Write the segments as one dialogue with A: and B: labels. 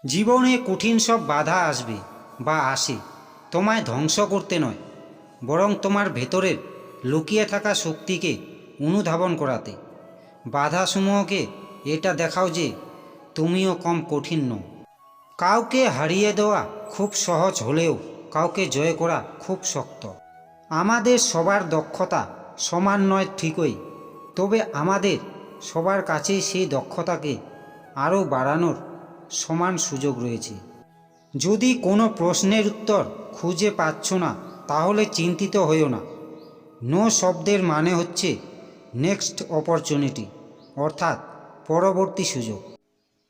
A: জীবনে কঠিন সব বাধা আসবে বা আসে তোমায় ধ্বংস করতে নয়, বরং তোমার ভেতরের লুকিয়ে থাকা শক্তিকে অনুধাবন করাতে। বাধাসমূহকে এটা দেখাও যে তুমিও কম কঠিন নও। কাউকে হারিয়ে দেওয়া খুব সহজ হলেও কাউকে জয় করা খুব শক্ত। আমাদের সবার দক্ষতা সমান নয় ঠিকই, তবে আমাদের সবার কাছেই সেই দক্ষতাকে আরও বাড়ানোর সমান সুযোগ রয়েছে। যদি কোনো প্রশ্নের উত্তর খুঁজে পাচ্ছ না, তাহলে চিন্তিত হইও না। নো শব্দের মানে হচ্ছে নেক্সট অপরচুনিটি, অর্থাৎ পরবর্তী সুযোগ।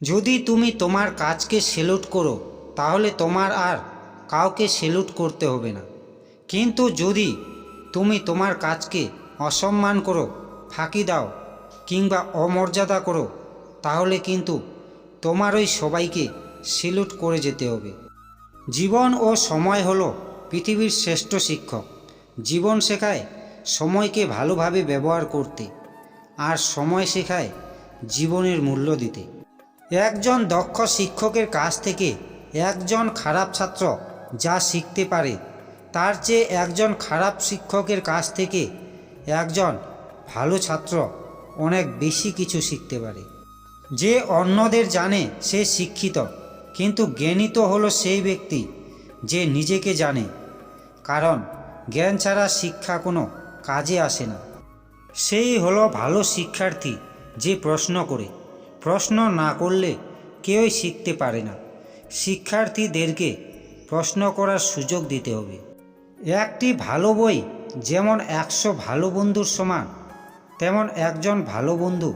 A: যদি তুমি তোমার কাজকে স্যালুট করো, তাহলে তোমার আর কাউকে স্যালুট করতে হবে না। কিন্তু যদি তুমি তোমার কাজকে অসম্মান করো, ফাঁকি দাও কিংবা অমর্যাদা করো, তাহলে কিন্তু তোমারই সবাইকে স্যালুট করে যেতে হবে। জীবন ও সময় হলো পৃথিবীর শ্রেষ্ঠ শিক্ষক। জীবন শেখায় সময়কে ভালোভাবে ব্যবহার করতে, আর সময় শেখায় জীবনের মূল্য দিতে। একজন দক্ষ শিক্ষকের কাছ থেকে একজন খারাপ ছাত্র যা শিখতে পারে, তার চেয়ে একজন খারাপ শিক্ষকের কাছ থেকে একজন ভালো ছাত্র অনেক বেশি কিছু শিখতে পারে। যে অন্যদের জানে সে শিক্ষিত, কিন্তু জ্ঞানী তো হলো সেই ব্যক্তি যে নিজেকে জানে, কারণ জ্ঞান ছাড়া শিক্ষা কোনো কাজে আসে না। সেই হলো ভালো শিক্ষার্থী যে প্রশ্ন করে। প্রশ্ন না করলে কেউই শিখতে পারে না। শিক্ষার্থীদেরকে প্রশ্ন করার সুযোগ দিতে হবে। একটি ভালো বই যেমন 100 ভালো বন্ধুর সমান, তেমন একজন ভালো বন্ধু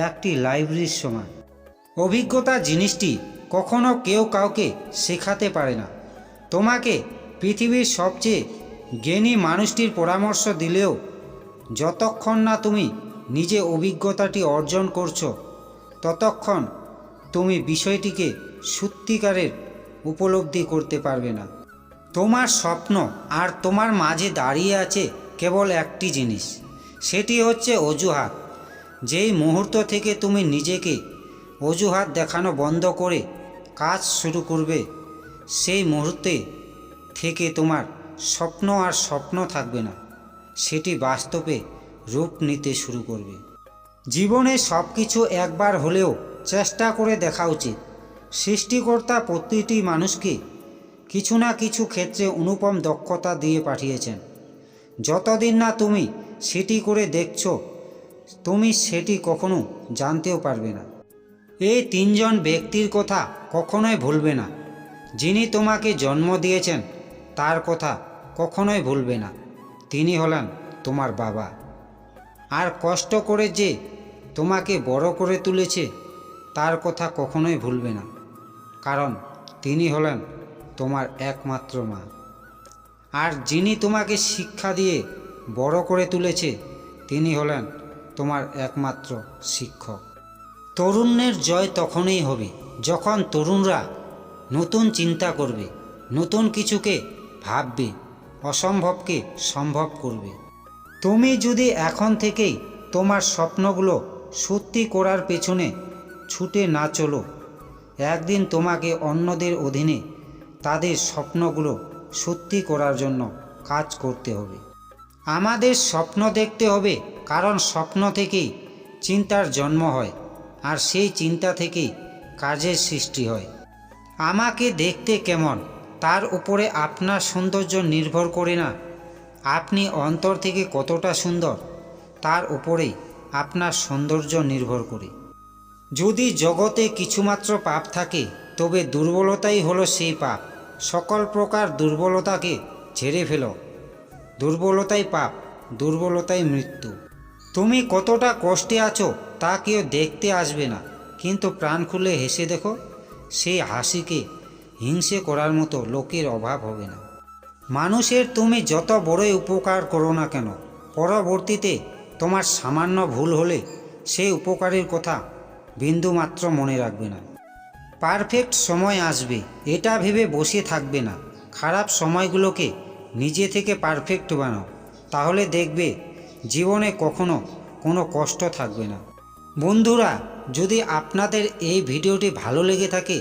A: একটি লাইব্রেরির সমান। অভিজ্ঞতা জিনিসটি কখনো কেউ কাউকে শেখাতে পারে না। তোমাকে পৃথিবীর সবচেয়ে জ্ঞানী মানুষটির পরামর্শ দিলেও যতক্ষণ না তুমি নিজে অভিজ্ঞতাটি অর্জন করছো, ততক্ষণ তুমি বিষয়টিকে সত্যিকারের উপলব্ধি করতে পারবে না। তোমার স্বপ্ন আর তোমার মাঝে দাঁড়িয়ে আছে কেবল একটি জিনিস, সেটি হচ্ছে অজুহাত। যেই মুহূর্ত থেকে তুমি নিজেকে অজুহাত দেখানো বন্ধ করে কাজ শুরু করবে, সেই মুহূর্তে থেকে তোমার স্বপ্ন আর স্বপ্ন থাকবে না, সেটি বাস্তবে রূপ নিতে শুরু করবে। জীবনে সব কিছু একবার হলেও চেষ্টা করে দেখা উচিত। সৃষ্টিকর্তা প্রতিটি মানুষকে কিছু না কিছু ক্ষেত্রে অনুপম দক্ষতা দিয়ে পাঠিয়েছেন। যতদিন না তুমি সেটি করে দেখছো, তুমি সেটি কখনো জানতেও পারবে না। এই 3 জন ব্যক্তির কথা কখনোই ভুলবে না। যিনি তোমাকে জন্ম দিয়েছেন তার কথা কখনোই ভুলবে না, তিনি হলেন তোমার বাবা। আর কষ্ট করে যে তোমাকে বড় করে তুলেছে তার কথা কখনোই ভুলবে না, কারণ তিনি হলেন তোমার একমাত্র মা। আর যিনি তোমাকে শিক্ষা দিয়ে বড় করে তুলেছে তিনি হলেন তোমার একমাত্র শিক্ষক। তরুণের জয় তখনই হবে যখন তরুণরা নতুন চিন্তা করবে, নতুন কিছুকে ভাববে, অসম্ভবকে সম্ভব করবে। তুমি যদি এখন থেকেই তোমার স্বপ্নগুলো সত্যি করার পেছনে ছুটে না চলো, একদিন তোমাকে অন্যদের অধীনে তাদের স্বপ্নগুলো সত্যি করার জন্য কাজ করতে হবে। আমাদের স্বপ্ন দেখতে হবে, কারণ স্বপ্ন থেকেই চিন্তার জন্ম হয়, আর সেই চিন্তা থেকেই কাজের সৃষ্টি হয়। আমাকে দেখতে কেমন তার উপরে আপনার সৌন্দর্য নির্ভর করে না, আপনি অন্তর থেকে কতটা সুন্দর তার উপরেই আপনার সৌন্দর্য নির্ভর করে। যদি জগতে কিছুমাত্র পাপ থাকে, তবে দুর্বলতাই হলো সেই পাপ। সকল প্রকার দুর্বলতাকে ঝেড়ে ফেলো। দুর্বলতাই পাপ, দুর্বলতাই মৃত্যু। তুমি কতটা কষ্টে আছো তা কেউ দেখতে আসবে না, কিন্তু প্রাণ খুলে হেসে দেখো, সেই হাসিকে হিংসে করার মতো লোকের অভাব হবে না। মানুষের তুমি যত বড়ই উপকার করো না কেন, পরবর্তীতে তোমার সামান্য ভুল হলে সেই উপকারের কথা বিন্দুমাত্র মনে রাখবে না। পারফেক্ট সময় আসবে এটা ভেবে বসে থাকবে না। খারাপ সময়গুলোকে নিজে থেকে পারফেক্ট বানাও, তাহলে দেখবে জীবনে কখনো কোনো কষ্ট থাকবে না। বন্ধুরা, যদি আপনাদের এই ভিডিওটি ভালো লেগে থাকে,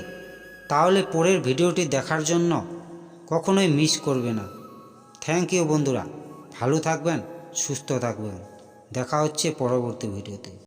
A: তাহলে পরের ভিডিওটি দেখার জন্য কখনোই মিস করবে না। থ্যাংক ইউ বন্ধুরা, ভালো থাকবেন, সুস্থ থাকবেন। দেখা হচ্ছে পরবর্তী ভিডিওতে।